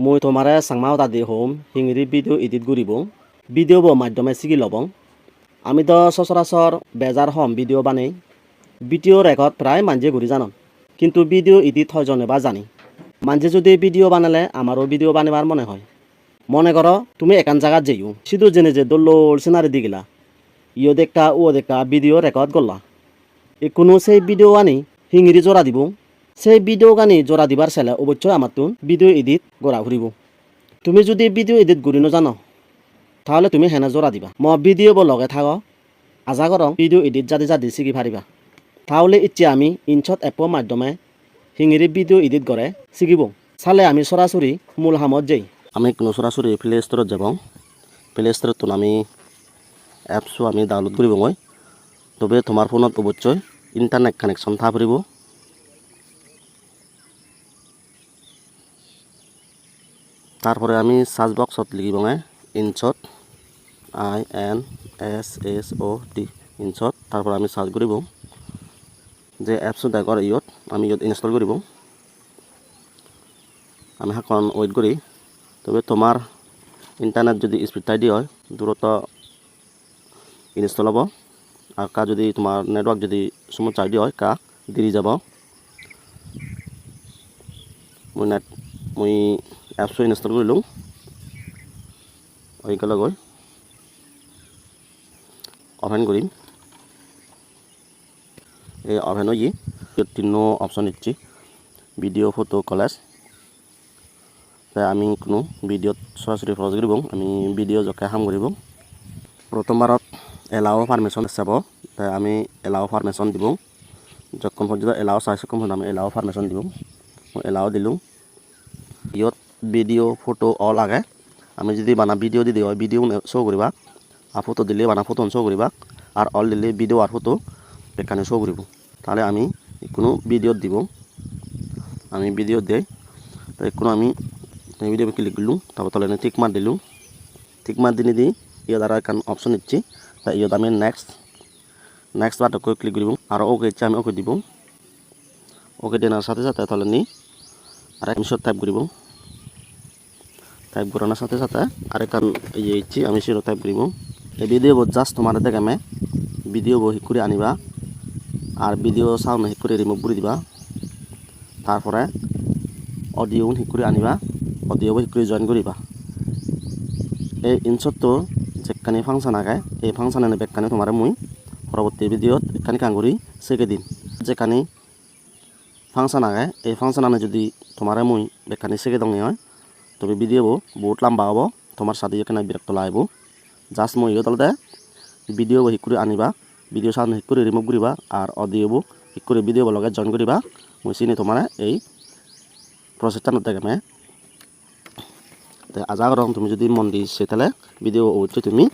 মই তোমাৰে চাংমাও দাদি হোম হিঙিৰি ভিডিঅ' এডিট কৰিব ভিডিঅ' ব মাধ্যমে শিকি ল'ব আমি তো সচরাচর বেজার হম ভিডিও বানাই ভিডিও রেকর্ড প্রায় মানজে ঘুরি জানো কিন্তু ভিডিও এডিট হয় জনে বা জানি মানজে যদি ভিডিও বানালে আমারও ভিডিও বানাবার মনে হয় মনে করো তুমি একান জায়গা যেও শুধু জেনে যে দোল্লোর সিনারি দিগিলা ইও দেখা ও দেখা ভিডিও রেকর্ড করলা কোনো সেই ভিডিও আনি হিঙিরি জোড়া দিব সেই ভিডিও গানি জোড়া দিবার চাইলে অবশ্যই আমার তুন ভিডিও এডিট গড়া ঘুরিব তুমি যদি ভিডিও এডিট ঘুরি জানো তাহলে তুমি হেনে জোড়া দিবা মই ভিডিও লগে থাক আশা করং ভিডিও এডিট যাদি শিখি পারিবা তাহলে ইচ্ছে আমি ইনশট এপর মাধ্যমে হিঙিরি ভিডিও এডিট করে শিখিব চালে আমি সরাসরি মূল হামত যাই আমি কোনো সরাসরি প্লে স্টোরত যাব প্লে স্টোরত আমি এপসও আমি ডাউনলোড করব মই তবে তোমার ফোনত অবশ্যই ইন্টারনেট কানেকশন থাকব তারপরে আমি সার্চ বক্সত লিখিব ইনশট INSHOT ইনশট তারপর আমি সার্চ করব যে এপস দেখৰ ইয়ত আমি ইয়ত ইনস্টল করব আমি এখন ওয়েট করি তবে তোমার ইন্টারনেট যদি স্পিড টাইডি হয় দ্রুত ইনস্টল হব আর কা যদি তোমার নেটওয়ার্ক যদি স্মুথ চাইডি হয় কা দেরি যাব মই এপস ইনস্টল কৰিলো হৈ গ'ল গৈ ওপেন করিম এই ওপেন হয়ে তিনো অপশন দিচ্ছি ভিডিও ফটো কলেজ তাই আমি কোনো ভিডিওত সরাসরি ফজ করব আমি ভিডিও জকে হাম করব প্রথমবারত এলাও পারমিশন চাব তাই আমি এলাও পারমিশন দিব যখন পর্যন্ত এলাও চাইছে কম আমি এলাও পারমিশন দিব এলাও দিলো ইয়ত ভিডিও ফটো অল আগে আমি যদি বানা ভিডিও দি দিও ভিডিও শো করিবা আর ফটো দিলে বানা ফটো শো করিবা আর অল দিলে ভিডিও আর ফটো এখানে শো করিব তাহলে আমি কোনো ভিডিও দিব আমি ভিডিও দেই তাই কোনো আমি ভিডিও ক্লিক করলুম তারপর তলে টিক মার দিলুম টিক মার দিনে দি ইয়ে দ্বারা কান অপশন দিচ্ছি তাই ইয়ত আমি নেক্সট বাটক ক্লিক করব আর ওকে ইচ্ছা আমি ওকে দিব ওকে দেওয়ার সাথে সাথে তলে নি আর মিশর টাইপ করব টাইপ করানোর সাথে সাথে আরেকখান ইয়ে ইচ্ছি আমি সেটা টাইপ করব এই ভিডিও জাস্ট তোমার দেখে আমি ভিডিও হিক করে আনিবা আর ভিডিও সাউন্ড হিক করে রিমুভ করে দিবা তারপরে অডিও হিক করে আনিবা অডিও হিক করে জয়েন করিবা এই ইনশটটো যেখানে ফাংশন আগে এই ফাংশনে বেখানে তোমার মুই পরবর্তী ভিডিওত এখানে কাম করি সেকে দিন যেখানে ফাংশন আগে এই ফাংশন আনে যদি তোমার মুই বেখানে সেকে দঙে হয় তবে ভিডিও বহুত লম্বা হব তোমার সাথে এখানে বিরক্ত লাগব জাস্ট মই ইয়ে তলতে ভিডিও হিক করে আনিবা ভিডিও সাউন্ড হিক করে রিমুভ করিবা আর অডিও হিক করে ভিডিও লগে জয়েন করিবা মই চিনি তোমার এই প্রসেসটা নদেখামে আশা করম তুমি যদি মন দিছে তাহলে ভিডিও অবশ্যই তুমি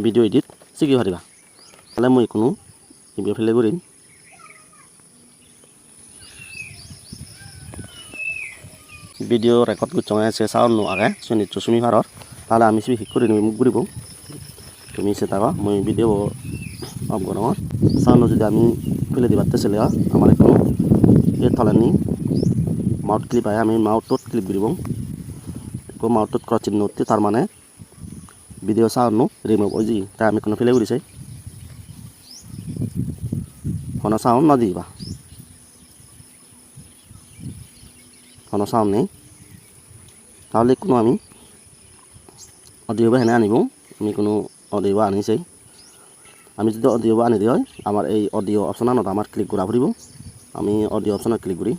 ভিডিও এডিট শিখি পারিবা তাহলে মই কোনো ভিডিও ফেলে করিম ভিডিও রেকর্ড করছো সে সাউন্ড আগে শুনি চুমি ভারত তাহলে আমি হিক করে রিমুভ করব তুমি সে থাকা মই ভিডিও অফ করো সাউন্ড যদি আমি ফেলে দিবারতে চলে আমার একটু এর তলে নি মাউথ ক্লিপ আয় আমি মাউথত ক্লিপ করব মাউথত ক্রস চিহ্ন উঠতে তার মানে ভিডিও সাউন্ড রিমুভ ওই যে তাই আমি কোনো ফেলে করেছি কোনো সাউন্ড না দিবা কোনো সাউন্ড নেই তাহলে কোনো আমি অডিও হেনে আনিব আমি কোনো অডিও আনিছে আমি যদি অডিও আনি দিই আমার এই অডিও অপশন আনত আমার ক্লিক করা ফুরিব আমি অডিও অপশনে ক্লিক করি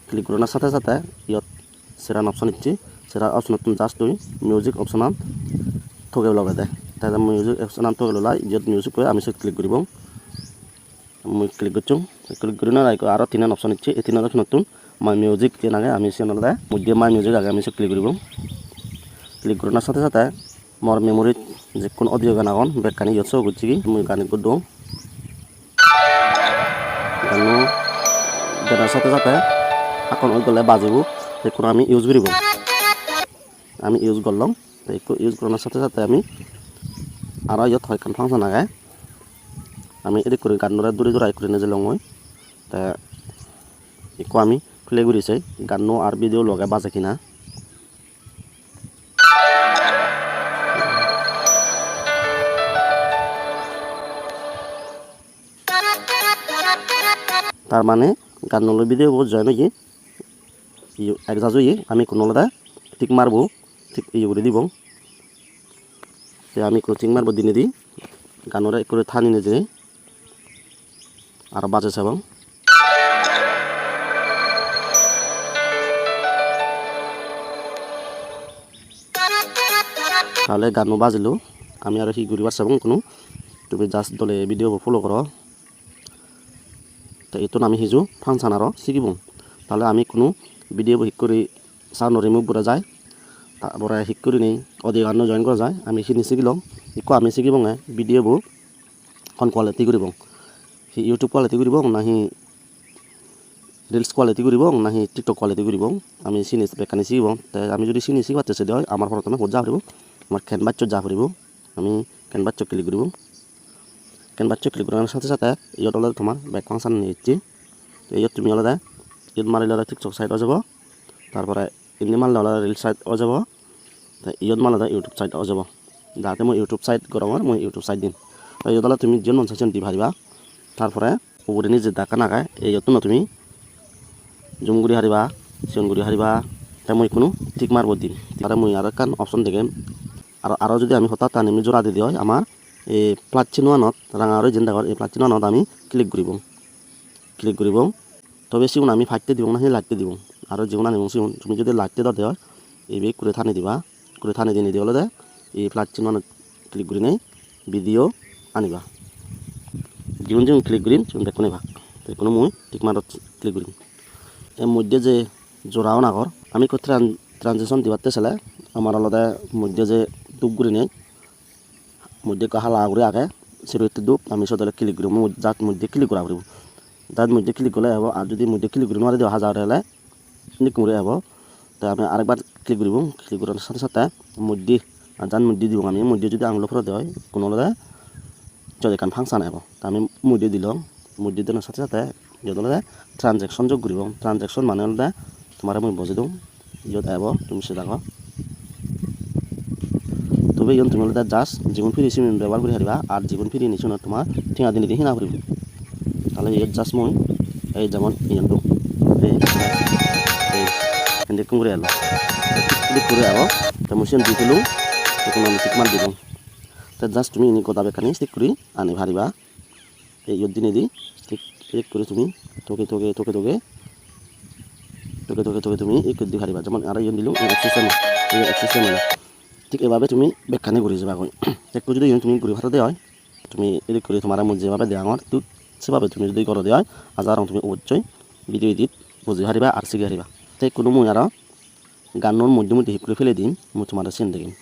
ক্লিক করানোর সাথে সাথে ইয়ত সেরান অপশন ইচ্ছি সেরান অপশনত জাস্ট তুই মিউজিক অপশন থকে লগাই দেয় তাই মিউজিক অপশন থকে লগাই ইয়ত মিউজিক করে আমি সে ক্লিক করব মই ক্লিক করছো ক্লিক করি না আরও তিনান অপশন ইচ্ছি এই তিনান অপশন নতুন মাই মিউজিক যেন আগে আমি সে নলদে মধ্যে মাই মিউজিক আগে আমি সে ক্লিক করব ক্লিক করানোর সাথে সাথে মোর মেমোরিত যে কোন অডিও গান আগন বেকানি ইয়ত শো করছি কি মই গান করব গান দেওয়ার সাথে সাথে এখন ওই গলে বাজিব দেখুন আমি ইউজ করিব আমি ইউজ করলাম ইউজ করানোর সাথে সাথে আমি আর ইয়ত হয় কান ফাংশন আগে আমি এদিক করে গান দূরে দূরে করে নিয়ে যাই মই তা একো আমি প্লে করেছি গান আর ভিডিও লগে বাজে কিনা তার মানে গানলৈ ভিডিঅ' বহুত জয় নাকি এক যাজই আমি কোনোলাদা ঠিক মারবো ঠিক ইয়ে করে দিব আমি ঠিক মারবো দিনে দি গানরে করে থানি নিজে আর বাজে সাবাং তাহলে গানও বাজিলো আমি আর হি করিবার চাবং কোনো তুমি জাস্ট দলে ভিডিও ফলো করো তো এইটো আমি সিজু ফাংশন আর শিকিবং তাহলে আমি কোনো ভিডিও হিক করে সাউন্ড রিমুভ করা যায় তারপরে হিক করে নেই অডিও গান জয়েন করা যায় আমি সিনি শিকিলং ইকো আমি শিকিবং ভিডিও কোন কোয়ালিটি করিবং হি ইউটিউব কোয়ালিটি করিবং না হি রিলস কোয়ালিটি করিবং না হি টিকটক কোয়ালিটি করিবং আমি সিনি বেকানি শিকিবং তাই আমি যদি সিনি শিখাতে চাই দেয় আমার প্রথমে হত যা করিব আমার ক্যানভাস যা করিব আমি ক্যানভাস ক্লিক করিব ক্যানভাস ক্লিক করার সাথে সাথে ইয়ত হলে তোমার ব্যাক ফাংশন নিচ্ছি তো ইয়ত তুমি হলে ইয়ত মারিলে হলে টিকটক সাইট যাব তারপরে ইন্দি মারলে হলে রিল সাইট যাব তো ইয়ত মারলে ইউটিউব সাইট যাব যাতে মই ইউটিউব সাইট গরমর মই ইউটিউব সাইট দিম তো ইয়ত হলে তুমি যে মন চাইছেন দি পারিবা তারপরে উপরে নিজে দেখা নাগায় এই ইয়ত তুমি জুম করে হারিবা সিয়ন করে হারিবা তাই মই কোনো ঠিক মারব দিম তারে মই আর কান অপশন দেখেন আর যদি আমি হঠাৎ টানি জোড়া দি হয় আমার এই প্লাস চিহ্নত রাঙারে জিন্দাগর এই প্লাস চিহ্নত আমি ক্লিক করিব তবে সিউন আমি ফাইতে দিব না সেই লাইটতে দিব আর যেমন আনিব সিউন তুমি যদি লাইটতে দর দেয় এই বেগ করে থানি দিবা করে থানি দিয়ে নিদি হলে এই প্লাস চিহ্ন ক্লিক করে নেই ভিডিও আনিবা যেমন যেমন ক্লিক করিম সেমন দেখো নেবা তাই কোনো মই ঠিক মারত ক্লিক করিম এর মধ্যে যে জোড়াও নাগর আমি ট্রানজেকশন দিবাতে চাইলে আমার আলাদা মধ্যে যে ডুব করে নেই মধ্যে হালা করে আগে সেরোতে ডুব আমি সদালে ক্লিক করি যাত মধ্যে ক্লিক করা করব যার মধ্যে ক্লিক করলে হব আর যদি মধ্যে ক্লিক করি নোয়ারে দেওয়া হাজার হলে ক্লিক করে হব তাই আমি আরেকবার ক্লিক করব ক্লিক করার সাথে সাথে মধ্যে যার মধ্যে দিব আমি মধ্যে যদি আঙুল ফেরত দেওয়া হয় কোনো হলে যদি কান ফাংশন হব তা আমি মধ্যে দিলাম মধ্যে দেওয়ার সাথে সাথে যদি ট্রানজেকশন যোগ করব ট্রানজেকশন মানে হলে তোমার মই বুঝে দিম যত হব তুমি সে দেখো তবে ইয়ন তুমি হলে জাস্ট জীবন ফিরি সিম ব্যবহার করে হারিবা আর জীবন ফিরি নিছো না তোমার ঠিকা দিনে দিয়ে হিনা করিব তাহলে ইয়ত জাস্ট মই এই যেমন ইয়ন দো এই দেখুন করে এলো ক্লিক করে আবো তো মুসিন দি দিলু তখন আমি ঠিক মার দিব তো জাস্ট তুমি ইনি কথা বেকানি স্টিক করি আনি হারিবা এই ইয়ত দিনে দি ক্লিক করে তুমি তোকে তুমি এই করে দি হারিবা যেমন আর ইয়ন দিলু এক্সেসিভ ঠিক এভাবে তুমি বেখানি ঘুরে যাবা কই একটু যদি তুমি ঘুরে ভাড়া হয় তুমি এদিক করে তোমার মধ্যে যেভাবে দেওয়া আমার তো সেভাবে তুমি যদি করো দেওয়া হাজার তুমি অবশ্যই ভিডিও এডিট বুঝে হারিবা আর শিখে হারিবা তাই কোনো মই আর গানের মধ্যে হিপ করে ফেলে দিম মই তোমার সিন দেখিম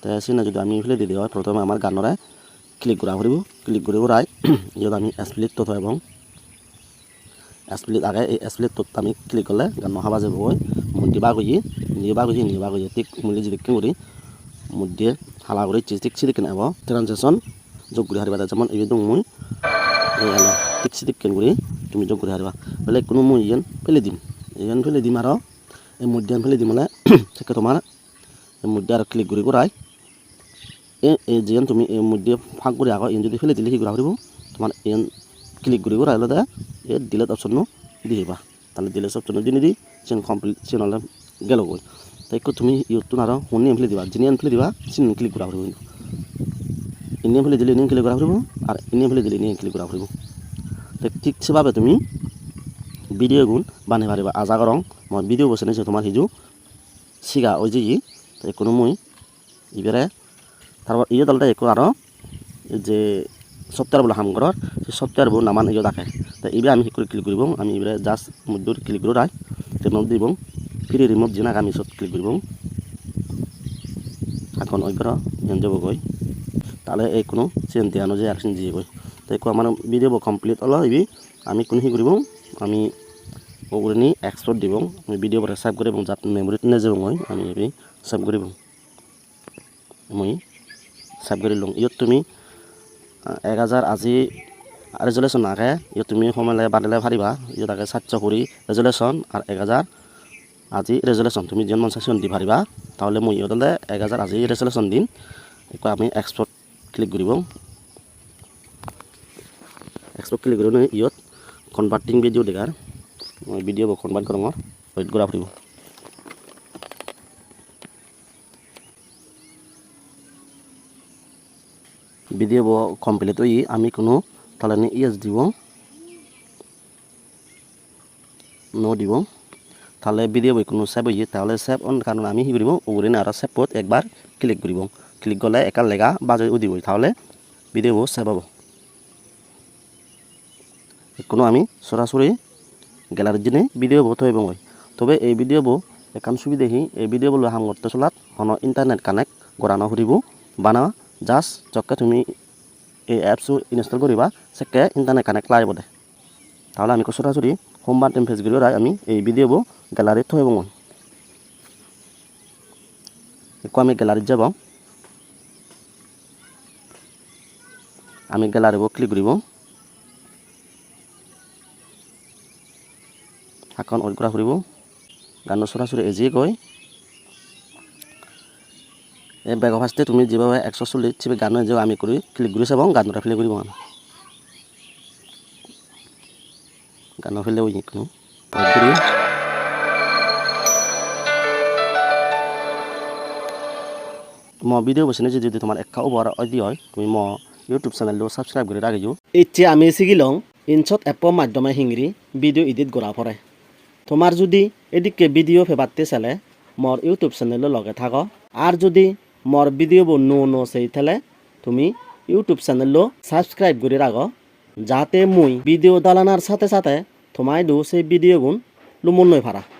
তাই সিনে যদি আমি ফেলে দিয়ে দেওয়া প্রথমে আমার গানরে ক্লিক করা ফুরিব ক্লিক করে রায় যদি আমি স্প্লিট তথ্য এবং স্প্লিট আগে এই স্প্লিট তথ্য আমি ক্লিক করলে গান হাবা যাব মধ্যে বাগুজি ঠিক মিলি যদি করি মধ্যে হালা করে ঠিক সিদিক নেব ট্রানজেকশন যোগ করে হারিবা যেমন এই দং মই এই আলো ঠিক সিদিক করে তুমি যোগ করে হারিবা বলে কোনো মই ইয়ান ফেলে দিম আর এই মধ্যে ফেলে দিম মানে থেকে তোমার এই মধ্যে আর ক্লিক করে করাই এই যেন তুমি এই মধ্যে ফাঁক করে আগো এন যদি ফেলে দিলে কি করা হইব তোমার এন ক্লিক করে করাইলে দে এই ডিলিট অপশন দিবা তাহলে ডিলিট অপশন দিনে দি চেন কমপ্লিট চেনাল গেল গই তাই তুমি ইউটিউব আর ফোনে ফেলে দিবা যিনি ফেলে দিবা সিন ক্লিক করা হইব ইনি ফেলে দিলে ইনি ক্লিক করা হইব আর ইনি ফেলে দিলে ইনি ক্লিক করা হইব তাই ঠিক সেভাবে তুমি ভিডিও গুণ বানাই পারিবা আজা করং মই ভিডিও বসে তোমার হিজু শিখা ওই যে তাই কোনো মই ইবারে তারপর ইয়ে দলটা একটু আরও যে সফটওয়্যার বলে হাম করার সেই সফটওয়্যার বলে নামান ইয়ে দেখে তাই এবার আমি করে ক্লিক করব আমি এবারে জাস্ট মধ্যে ক্লিক করে রায় রিমোভ দিব ফ্রি রিমোভ যে আমি সব ক্লিক করব এখন ওই করে এন যাব গই তাহলে এই কোনো চেন দেওয়ানো যে অ্যাকশন দিয়ে গই তাই আমার ভিডিও কমপ্লিট হলো ইবি আমি কোন হি করব আমি ওগুলো নিয়ে এক্সপোর্ট দিব আমি ভিডিও পরে সেভ করে এবং যাতে মেমোরিতে নিয়ে যাব মই আমি এবি সেভ করব মই সেভ করে লওঁ ইয়ত তুমি 1000 আজি রেজুলেশন আগে ইয়ত তুমি সময় বানালে পারিবা ইয়ত আগে 700 করে রেজুলেশন আর 1000 আজি রেজুলেশন তুমি যেন মন সেশন দি পারিবা তাহলে মই ইয়ত 1000 আজি রেজুলেশন দিন একো আমি এক্সপোর্ট ক্লিক কৰিব এক্সপোর্ট ক্লিক কৰি ইয়ত কনভার্টিং ভিডিও দেখার ভিডিও কনভার্ট করঙর ওয়েট করা ফুরিব ভিডিও কমপ্লিট হই আমি কোনো তাহলে ইয়েস দিব নো দিব তাহলে ভিডিও কোনো সেভ হয়ে তাহলে সেভ অন কারণ আমি কি করব ওরে না আর সেভ পথ একবার ক্লিক করব ক্লিক করলে একার লেগা বাজে দিব তাহলে ভিডিও সেভ হবে কোনো আমি সরাসরি গ্যালারির জন্য ভিডিও বো থইব মই তবে এই ভিডিও বো একান সুবিধা দেখি এই ভিডিও বলে হাম করতে চলাত হন ইন্টারনেট কানেক্ট করানো হরিব বানা জাস্ট চক্কে তুমি এই অ্যাপস ইনস্টল করিবা সেকে ইন্টারনেট কানেক্ট লাইব দে তাহলে আমি সরাসরি হোম বাটন প্রেস করি রাই আমি এই ভিডিও বো গ্যালারি থইব মই একো আমি গ্যালারি যাব আমি গ্যালারি বো ক্লিক করিব এখন ওই করা ফুরিব গান সরাসরি এজি কই এই ব্যাগ ফার্স্টে তুমি যেভাবে 140 চিপে গান যে আমি করি ক্লিক করে চাব গানটা প্লে করিব গান ফেলে ওই কোনো করি ম ভিডিও বসনে যদি তোমার একা ওভার অদি হয় তুমি ম ইউটিউব চ্যানেলটো সাবস্ক্রাইব করে রাখিও ইচ্ছে আমি শিখিলং ইনশট অ্যাপৰ মাধ্যমে হিংৰি ভিডিও এডিট করা পরে তোমার যদি এদিকে ভিডিও ফেবাতে চালে মোর ইউটিউব চ্যানেলের লগে থাকো আর যদি মোর ভিডিও নো সেই থালে তুমি ইউটিউব চ্যানেলও সাবস্ক্রাইব করে রাখো যাতে মুই ভিডিও দালানার সাথে সাথে তোমায় দো সেই ভিডিও গুণ লুমন নয় ফারা